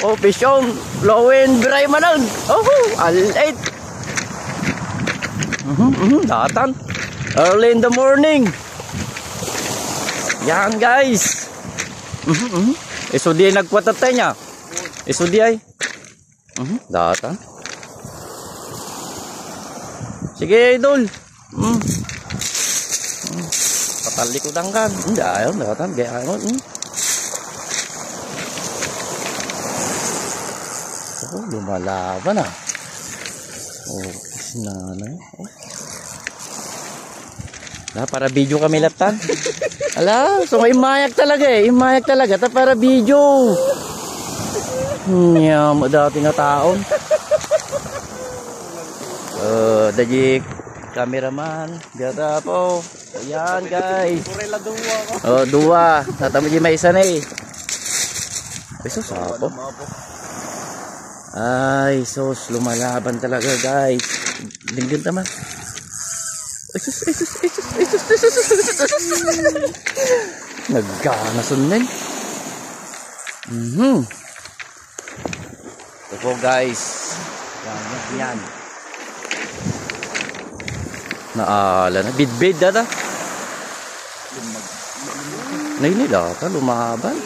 Oh, fish on. Blowin, biray manag. Oh, alait. Datan. Early in the morning. Yan guys. Iso di ay nagkwatatay niya. Iso di ay. Datan. Sige idol. Patalikod kan. Hindi ayaw. Datan. Gaya mo. Oh, lumalaban ah. Oh, sinanay. Oh. Para video kami latan. Ala, so imayak talaga eh. Imayak talaga. Para video. Nyam, dati nga taon. Dajik cameraman. Gata po. Ayan guys. Oh, dua. Natamo di may isa na eh. Eso sapo. Ay, sos lumalaban talaga guys. Dinggan naman. Nagkanason din. Ito guys. Yan. Naala na. Bidbid data. Nainid data. Lumaban.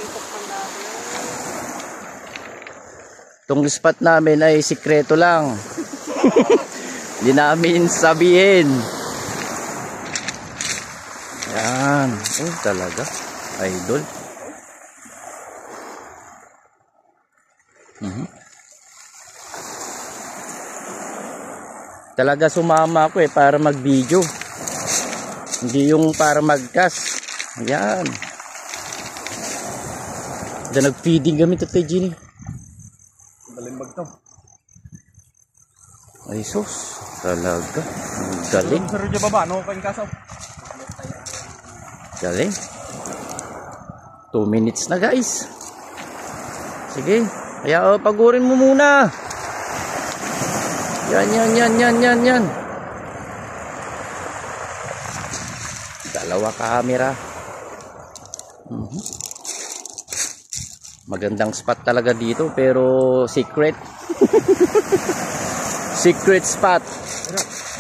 Itong spot namin ay sikreto lang. Hindi namin sabihin. Yan. Oh, talaga. Idol. Talaga sumama ako eh para mag-video. Hindi yung para mag-cast. Yan. Nag-feeding kami to kay Ginny. Balimbag to. Ay sus. Talaga. Galing. Pero dyan baba, no? Kain kasaw. Galing. 2 minutes na guys. Sige. Kaya pagurin mo muna. Yan. Dalawa camera. Magandang spot talaga dito pero secret. Secret spot.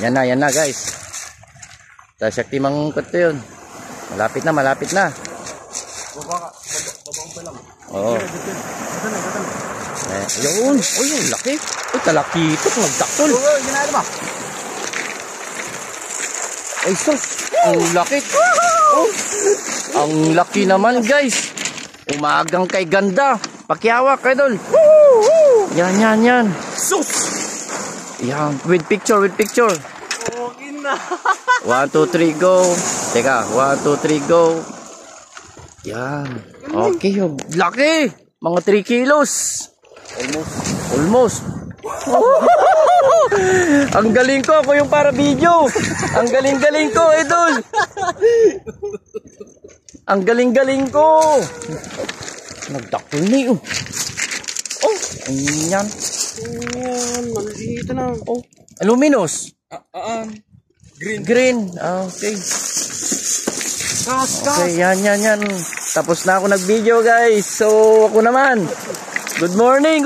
Yan na guys. Tasyak timang kato yun. Malapit na. Babang pa lang. Oo. Ayun. Uy, yung laki. Uy, talakito. Magdaktol. Uy, ginagawa ba? Ay, sus. Ang laki. Oh, ang laki naman, guys. Umagang kay ganda. Pakiawak, idol. Yan. Sus! Yan. With picture. Okay na. 1, 2, 3, go. Teka, 1, 2, 3, go. Yan. Okay, laki. Mga 3 kilos. Almost. Ang galing ko. Ako yung para video. Ang galing ko, idol. Ang galing ko. Nagdakol na yun. Oh, ayan. Malito na. Oh, luminous. Green. Okay. Gas. Okay, yan. Tapos na ako nag-video, guys. So, ako naman. Good morning.